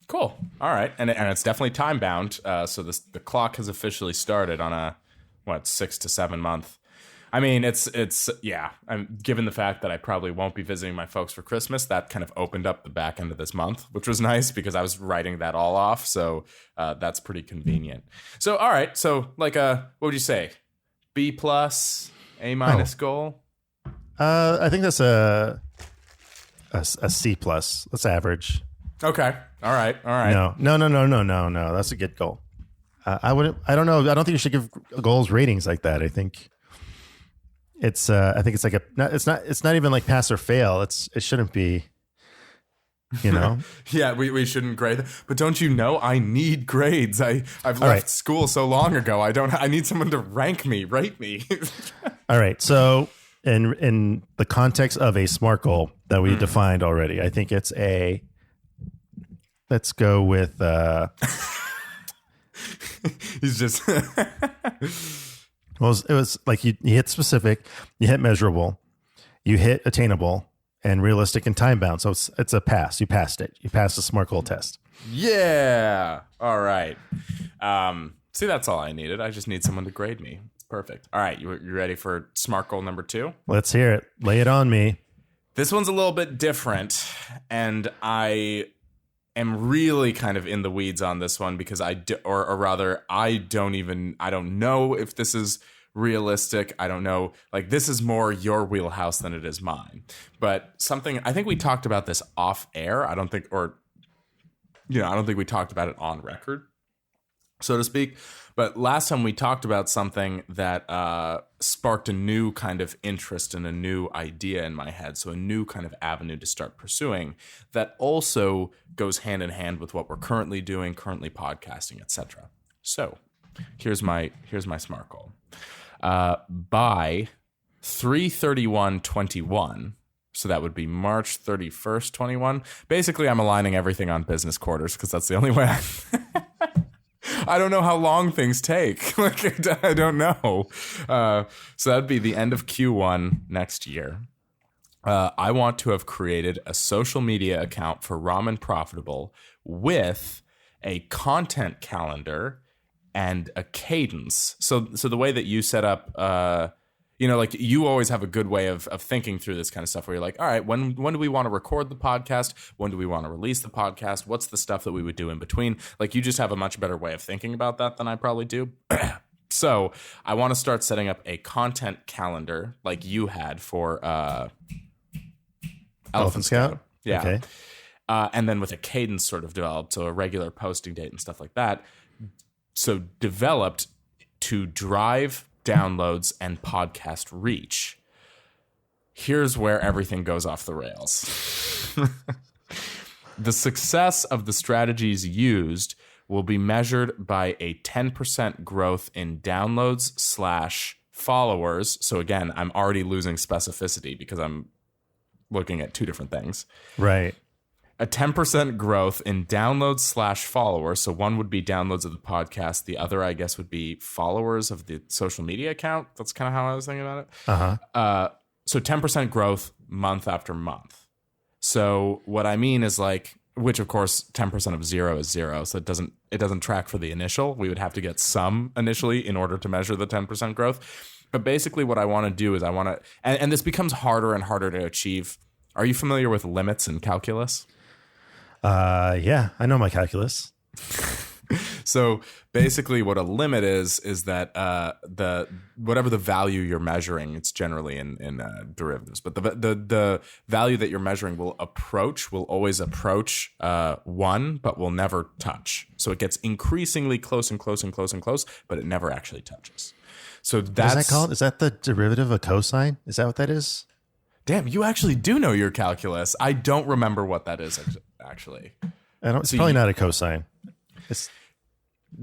Cool. All right, and it's definitely time bound. So the clock has officially started on a 6 to 7 month. I mean, it's given the fact that I probably won't be visiting my folks for Christmas, that kind of opened up the back end of this month, which was nice because I was writing that all off. So that's pretty convenient. So, all right. So like what would you say? B+, A- goal? I think that's a C+. That's average. Okay. All right. No. That's a good goal. I don't know. I don't think you should give goals ratings like that. I think it's like it's not even like pass or fail. It shouldn't be, Yeah, we shouldn't grade. But don't you know I need grades? I've left school so long ago. I need someone to rate me. All right. So in the context of a SMART goal that we defined already, I think it's let's go with he's just well, it was like you hit specific, you hit measurable, you hit attainable, and realistic and time bound. So it's a pass. You passed it. You passed the SMART goal test. Yeah. All right. See, that's all I needed. I just need someone to grade me. It's perfect. All right. You ready for SMART goal number 2? Let's hear it. Lay it on me. This one's a little bit different, and I am really kind of in the weeds on this one because I don't know if this is realistic. I don't know. Like, this is more your wheelhouse than it is mine. But something, I think we talked about this off air. I don't think we talked about it on record, so to speak. But last time we talked about something that sparked a new kind of interest and a new idea in my head. So a new kind of avenue to start pursuing that also goes hand in hand with what we're currently doing, currently podcasting, etc. So here's my SMART goal. By 3/31/21, so that would be March 31st, 21. Basically, I'm aligning everything on business quarters because that's the only way I don't know how long things take. Like, I don't know. So that'd be the end of Q1 next year. I want to have created a social media account for Ramen Profitable with a content calendar and a cadence. So the way that you set up, like you always have a good way of thinking through this kind of stuff where you're like, all right, when do we want to record the podcast? When do we want to release the podcast? What's the stuff that we would do in between? Like, you just have a much better way of thinking about that than I probably do. So I want to start setting up a content calendar like you had for Elephant Scout. Yeah. Okay. And then with a cadence sort of developed, so a regular posting date and stuff like that. So developed to drive downloads and podcast reach. Here's where everything goes off the rails. The success of the strategies used will be measured by a 10% growth in downloads / followers. So again, I'm already losing specificity because I'm looking at two different things. Right. A 10% growth in downloads / followers. So one would be downloads of the podcast. The other, I guess, would be followers of the social media account. That's kind of how I was thinking about it. Uh-huh. So 10% growth month after month. So what I mean is which of course 10% of 0 is 0. So it doesn't track for the initial. We would have to get some initially in order to measure the 10% growth. But basically what I want to do is and this becomes harder and harder to achieve. Are you familiar with limits in calculus? Yeah, I know my calculus. So basically what a limit is that whatever the value you're measuring, it's generally in derivatives, but the value that you're measuring will always approach 1, but will never touch. So it gets increasingly close and close and close and close, but it never actually touches. So that's... What is that called? Is that the derivative of cosine? Is that what that is? Damn, you actually do know your calculus. I don't remember what that is, actually. It's probably not a cosine.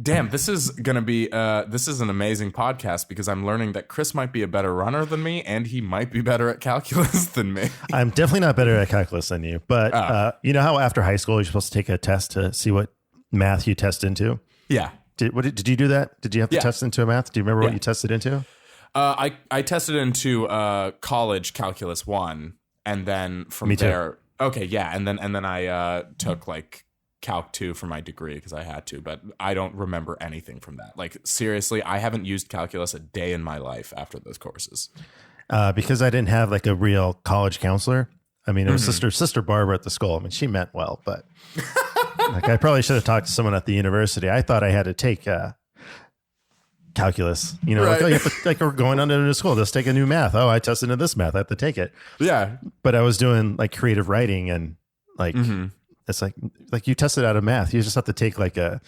Damn, this is gonna be this is an amazing podcast because I'm learning that Chris might be a better runner than me, and he might be better at calculus than me. I'm definitely not better at calculus than you, but you know how after high school you're supposed to take a test to see what math you test into? Yeah. Did you do that? Did you have to test into a math? Do you remember what you tested into? I tested into college calculus 1, and then from there. Okay, yeah, and then I took like Calc 2 for my degree because I had to, but I don't remember anything from that. Like, seriously, I haven't used calculus a day in my life after those courses. Because I didn't have like a real college counselor. I mean, it was sister Barbara at the school. I mean, she meant well, but like I probably should have talked to someone at the university. I thought I had to take calculus. You know, right. like we're going on to school. Let's take a new math. Oh, I tested into this math. I have to take it. Yeah. But I was doing like creative writing and like... It's like you tested out of math. You just have to take like a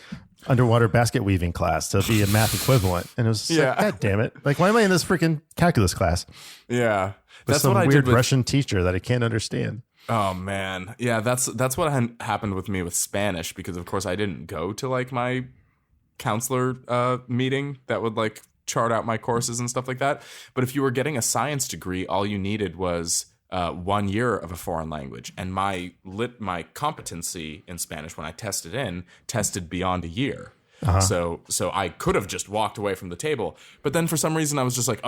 underwater basket weaving class to be a math equivalent. And it was like, God damn it. Like, why am I in this freaking calculus class? Yeah. That's some weird Russian teacher that I can't understand. Oh man. Yeah. That's what happened with me with Spanish, because of course I didn't go to like my counselor meeting that would like chart out my courses and stuff like that. But if you were getting a science degree, all you needed was 1 year of a foreign language, and my competency in Spanish when I tested beyond a year. So I could have just walked away from the table, but then for some reason I was just like,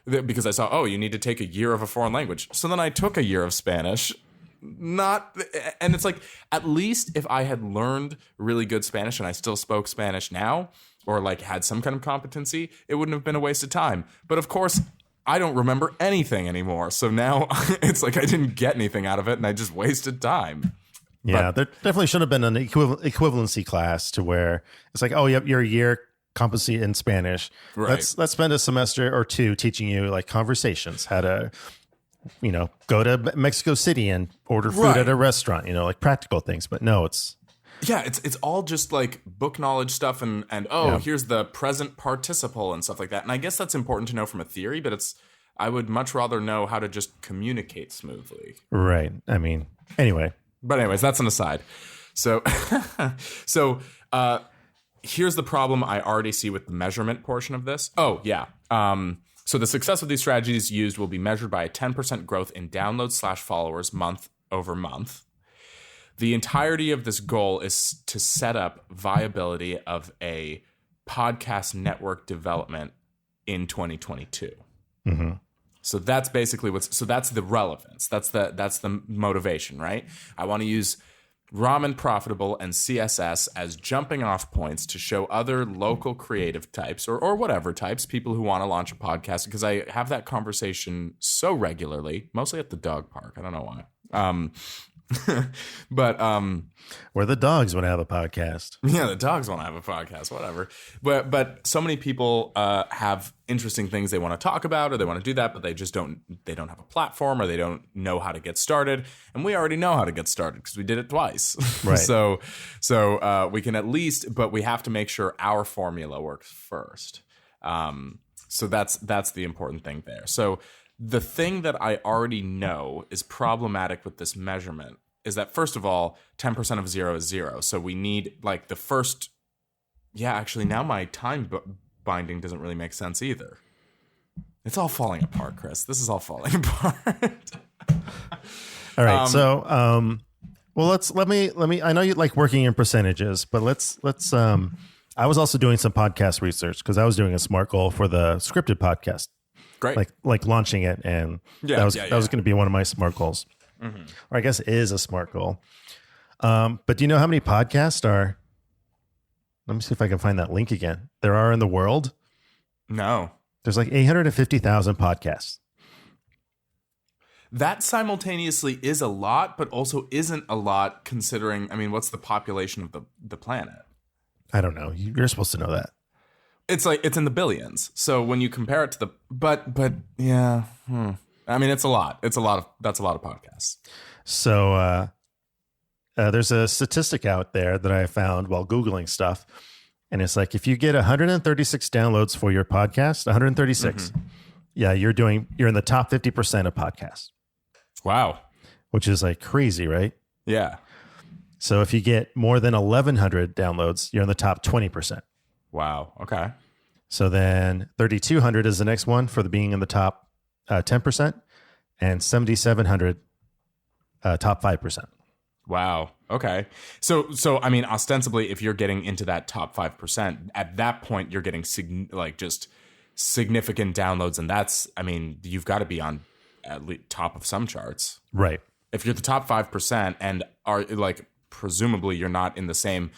because I saw, you need to take a year of a foreign language. So then I took a year of Spanish. And it's like, at least if I had learned really good Spanish and I still spoke Spanish now, or like had some kind of competency, it wouldn't have been a waste of time. But of course, I don't remember anything anymore. So now it's like I didn't get anything out of it and I just wasted time. Yeah, there definitely should have been an equivalency class to where it's like, you're a year competency in Spanish. Right. Let's spend a semester or two teaching you like conversations, how to, go to Mexico City and order food at a restaurant, like practical things. But no, it's all just like book knowledge stuff and here's the present participle and stuff like that. And I guess that's important to know from a theory, but I would much rather know how to just communicate smoothly. Right. I mean, anyway. But anyways, that's an aside. So, here's the problem I already see with the measurement portion of this. Oh, yeah. So the success of these strategies used will be measured by a 10% growth in downloads/followers month over month. The entirety of this goal is to set up viability of a podcast network development in 2022. Mm-hmm. So that's basically that's the relevance. That's the motivation, right? I want to use Ramen Profitable and CSS as jumping off points to show other local creative types or whatever types, people who want to launch a podcast, because I have that conversation so regularly, mostly at the dog park. I don't know why. But where the dogs want to have a podcast. Yeah, the dogs want to have a podcast, whatever. But so many people have interesting things they want to talk about, or they want to do that, but they don't have a platform, or they don't know how to get started. And we already know how to get started because we did it twice. Right. So we can at least, but we have to make sure our formula works first. So that's the important thing there. So the thing that I already know is problematic with this measurement is that, first of all, 10% of 0 is 0. So we need like the first. Yeah, actually, now my time binding doesn't really make sense either. It's all falling apart, Chris. This is all falling apart. All right. So, well, let me. I know you like working in percentages, but let's. I was also doing some podcast research because I was doing a SMART goal for the scripted podcast. Great. Like launching it, and that was going to be one of my SMART goals, or I guess is a SMART goal. But do you know how many podcasts are? Let me see if I can find that link again. There are in the world. No, there's like 850,000 podcasts. That simultaneously is a lot, but also isn't a lot considering. I mean, what's the population of the planet? I don't know. You're supposed to know that. It's like it's in the billions. So when you compare it to the but yeah, I mean that's a lot of podcasts. So there's a statistic out there that I found while Googling stuff, and it's like if you get 136 downloads for your podcast, 136, yeah, you're in the top 50% of podcasts. Wow, which is like crazy, right? Yeah. So if you get more than 1,100 downloads, you're in the top 20%. Wow. Okay. So then 3,200 is the next one for the being in the top 10%, and 7,700 top 5%. Wow. Okay. So I mean, ostensibly, if you're getting into that top 5%, at that point, you're getting just significant downloads, and that's, I mean, you've got to be on at least top of some charts, Right? If you're the top 5% and are like, presumably, you're not in the same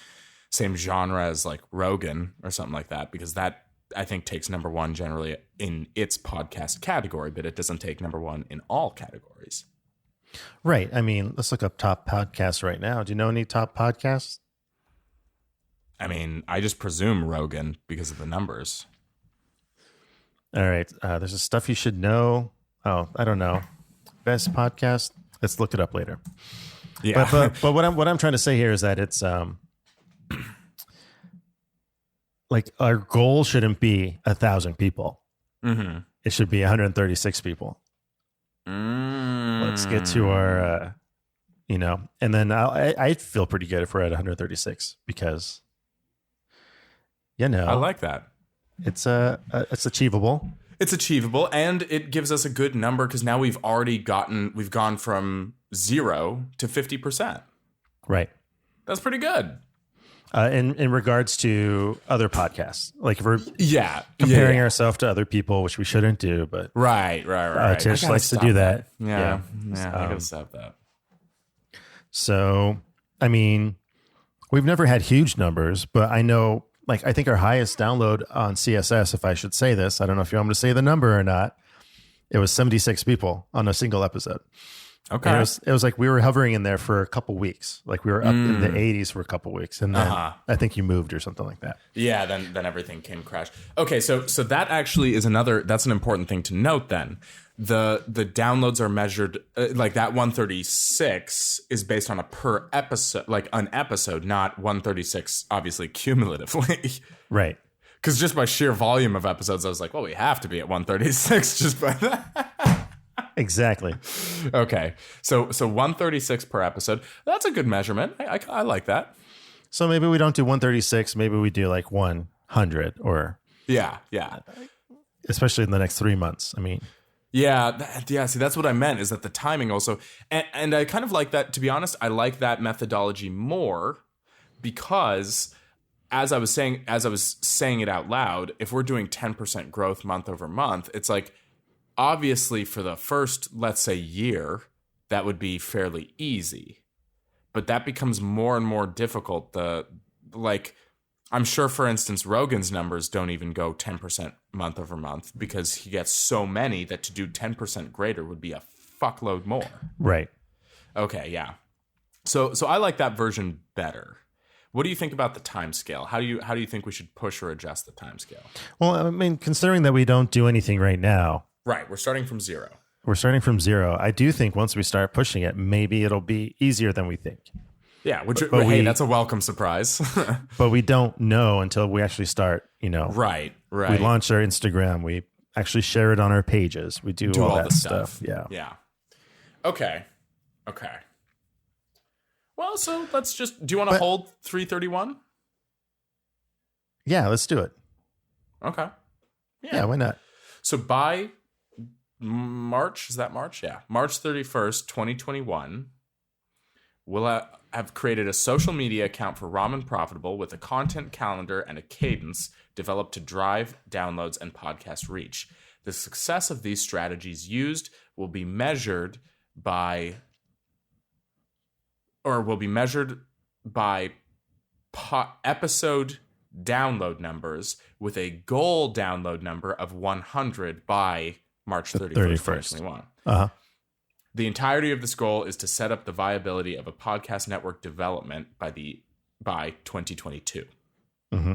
genre as like Rogan or something like that, because that, I think, takes number one generally in its podcast category, but it doesn't take number one in all categories. Right. I mean, let's look up top podcasts right now. Do you know any top podcasts? I mean, I just presume Rogan because of the numbers. All right. There's a stuff you should know. Oh, I don't know. Best podcast. Let's look it up later. Yeah. But what I'm trying to say here is that it's like our goal shouldn't be 1,000 people. Mm-hmm. It should be 136 people. Let's get to our, and then I feel pretty good if we're at 136 because, I like that. It's achievable. It's achievable, and it gives us a good number because now we've gone from 0 to 50%. Right. That's pretty good. In regards to other podcasts, like if we're comparing ourselves to other people, which we shouldn't do, but right. Atish likes to do that. Yeah, I gotta stop that. So, I mean, we've never had huge numbers, but I know, like, I think our highest download on CSS, if I should say this, I don't know if you want me to say the number or not. It was 76 people on a single episode. Okay. And it was like we were hovering in there for a couple weeks. Like we were up in the 80s for a couple weeks. And then I think you moved or something like that. Yeah, then everything came crash. Okay, so that actually is that's an important thing to note then. The downloads are measured, like that 136 is based on a per episode, like an episode, not 136, obviously, cumulatively. Right. Because just by sheer volume of episodes, I was like, well, we have to be at 136 just by that. Exactly. Okay. So 136 per episode. That's a good measurement. I like that. So maybe we don't do 136. Maybe we do like 100 or. Yeah. Especially in the next 3 months. I mean. Yeah. See, that's what I meant, is that the timing also. And I kind of like that. To be honest, I like that methodology more because as I was saying it out loud, if we're doing 10% growth month over month, it's like, obviously, for the first, let's say, year, that would be fairly easy. But that becomes more and more difficult. I'm sure, for instance, Rogan's numbers don't even go 10% month over month because he gets so many that to do 10% greater would be a fuckload more. Right. Okay, yeah. So I like that version better. What do you think about the time scale? How do you think we should push or adjust the time scale? Well, I mean, considering that we don't do anything right now. Right, we're starting from zero. I do think once we start pushing it, maybe it'll be easier than we think. Yeah, hey, that's a welcome surprise. But we don't know until we actually start, Right. We launch our Instagram. We actually share it on our pages. We do all that stuff. Yeah. Okay. Well, so let's do you want to hold 331? Yeah, let's do it. Okay. Yeah, why not? So by March, is that March? Yeah. March 31st, 2021, we'll have created a social media account for Ramen Profitable with a content calendar and a cadence developed to drive downloads and podcast reach. The success of these strategies used will be measured by episode download numbers with a goal download number of 100 by March 31st, 2021. Uh-huh. The entirety of this goal is to set up the viability of a podcast network development by 2022. Mm-hmm.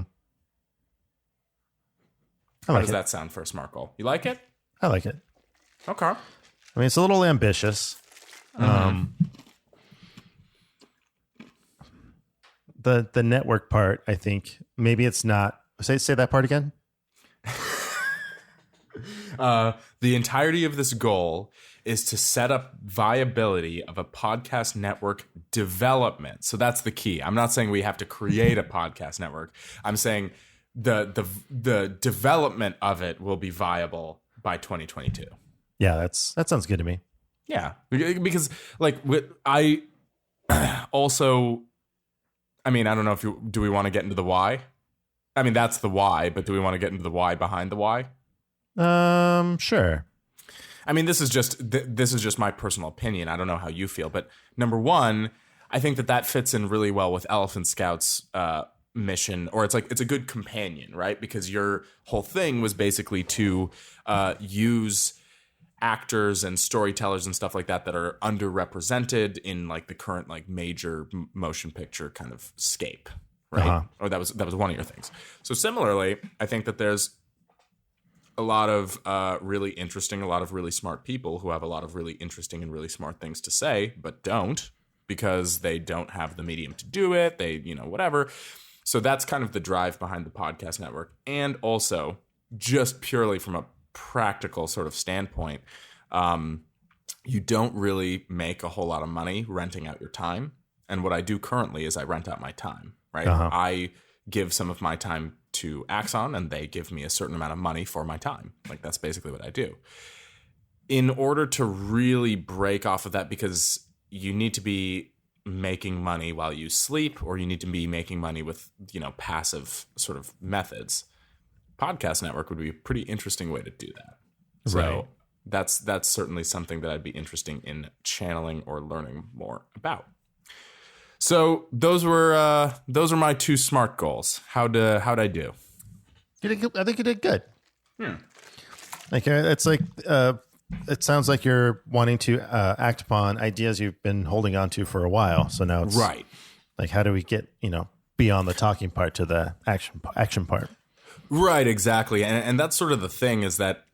How does that sound for a SMART goal? You like it? I like it. Okay. I mean, it's a little ambitious. The network part, I think maybe it's not. Say that part again. The entirety of this goal is to set up viability of a podcast network development. So that's the key. I'm not saying we have to create a podcast network. I'm saying the development of it will be viable by 2022. Yeah, that sounds good to me. Yeah, because like I also, I mean, I don't know if do we want to get into the why? I mean, that's the why, but do we want to get into the why behind the why? Sure. I mean, this is just my personal opinion. I don't know how you feel, but number one, I think that fits in really well with Elephant Scout's mission, or it's a good companion, right? Because your whole thing was basically to use actors and storytellers and stuff like that are underrepresented in like the current like major motion picture kind of scape, right? Uh-huh. Or that was one of your things. So similarly, I think that there's a lot of really interesting, a lot of really smart people who have a lot of really interesting and really smart things to say, but don't, because they don't have the medium to do it. They, whatever. So that's kind of the drive behind the podcast network. And also, just purely from a practical sort of standpoint, you don't really make a whole lot of money renting out your time. And what I do currently is I rent out my time, right? Uh-huh. I give some of my time to Axon, and they give me a certain amount of money for my time. Like, that's basically what I do. In order to really break off of that, because you need to be making money while you sleep, or you need to be making money with, passive sort of methods, podcast network would be a pretty interesting way to do that. So that's certainly something that I'd be interested in channeling or learning more about. So those are my 2 SMART goals. How'd I do? I think you did good. Like it's like it sounds like you're wanting to act upon ideas you've been holding on to for a while. So now it's right. Like, how do we get beyond the talking part to the action part? Right, exactly, and that's sort of the thing, is that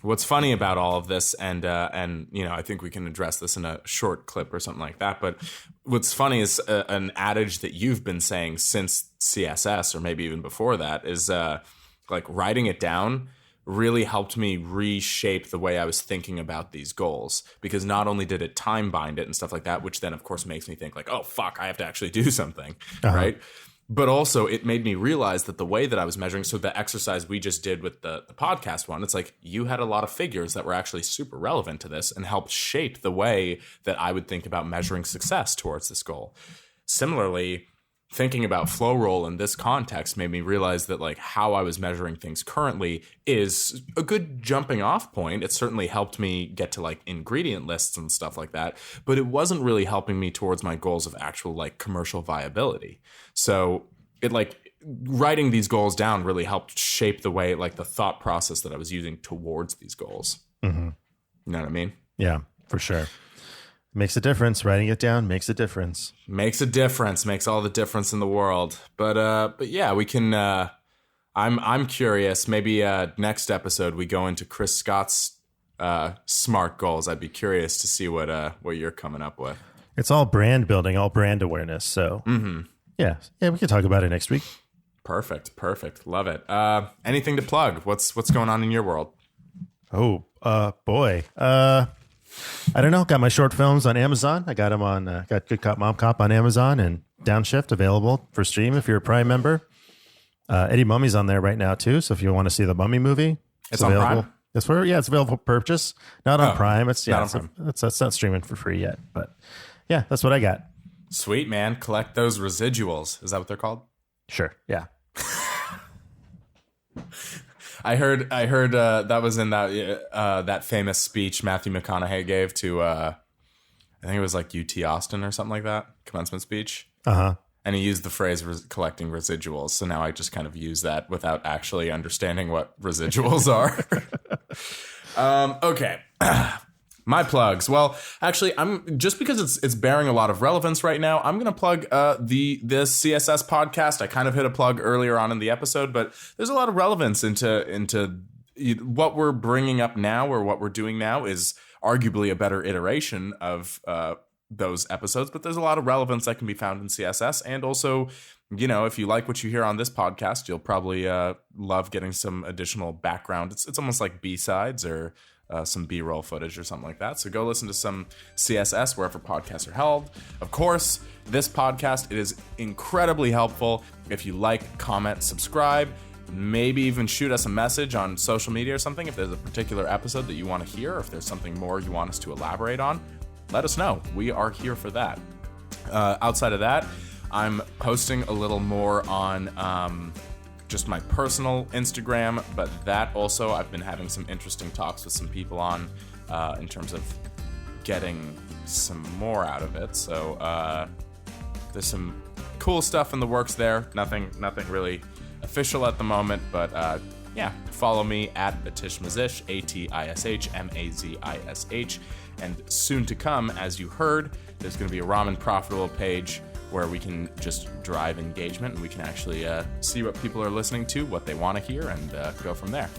what's funny about all of this, and I think we can address this in a short clip or something like that. But what's funny is an adage that you've been saying since CSS, or maybe even before that, is like writing it down really helped me reshape the way I was thinking about these goals, because not only did it time bind it and stuff like that, which then of course makes me think like, oh fuck, I have to actually do something, right? But also it made me realize that the way that I was measuring, so the exercise we just did with the podcast one, it's like you had a lot of figures that were actually super relevant to this and helped shape the way that I would think about measuring success towards this goal. Similarly, thinking about flow roll in this context made me realize that like how I was measuring things currently is a good jumping off point. It certainly helped me get to like ingredient lists and stuff like that, but it wasn't really helping me towards my goals of actual like commercial viability. So it like writing these goals down really helped shape the way, like the thought process that I was using towards these goals. Mm-hmm. You know what I mean? Yeah, for sure. Makes a difference. Writing it down makes a difference. Makes a difference. Makes all the difference in the world. But yeah, we can. I'm curious. Maybe next episode we go into Chris Scott's SMART goals. I'd be curious to see what you're coming up with. It's all brand building, all brand awareness. So yeah, we can talk about it next week. Perfect. Love it. Anything to plug? What's going on in your world? Oh, boy. I don't know. Got my short films on Amazon. I got them on, got Good Cop, Mom Cop on Amazon, and Downshift available for stream if you're a Prime member. Eddie Mummy's on there right now too. So if you want to see the Mummy movie, it's available. On Prime? It's available for purchase. Not on Prime. It's not on Prime. It's not streaming for free yet, but yeah, that's what I got. Sweet, man. Collect those residuals. Is that what they're called? Sure. Yeah. I heard that was in that famous speech Matthew McConaughey gave to I think it was like UT Austin or something like that, commencement speech. And he used the phrase collecting residuals. So now I just kind of use that without actually understanding what residuals are. Okay. My plugs. Well, actually, I'm just because it's bearing a lot of relevance right now, I'm going to plug this CSS podcast. I kind of hit a plug earlier on in the episode, but there's a lot of relevance into what we're bringing up now, or what we're doing now is arguably a better iteration of those episodes, but there's a lot of relevance that can be found in CSS. And also, if you like what you hear on this podcast, you'll probably love getting some additional background. It's almost like B-sides or some B-roll footage or something like that. So go listen to some CSS wherever podcasts are held. Of course, this podcast, it is incredibly helpful if you like, comment, subscribe, maybe even shoot us a message on social media or something if there's a particular episode that you want to hear, or if there's something more you want us to elaborate on. Let us know. We are here for that. Outside of that, I'm posting a little more on just my personal Instagram, but that also I've been having some interesting talks with some people on in terms of getting some more out of it. So there's some cool stuff in the works there. Nothing really official at the moment, but yeah, follow me at Atish Mazish, ATISH, and soon to come, as you heard, there's going to be a Ramen Profitable page where we can just drive engagement and we can actually see what people are listening to, what they want to hear, and go from there.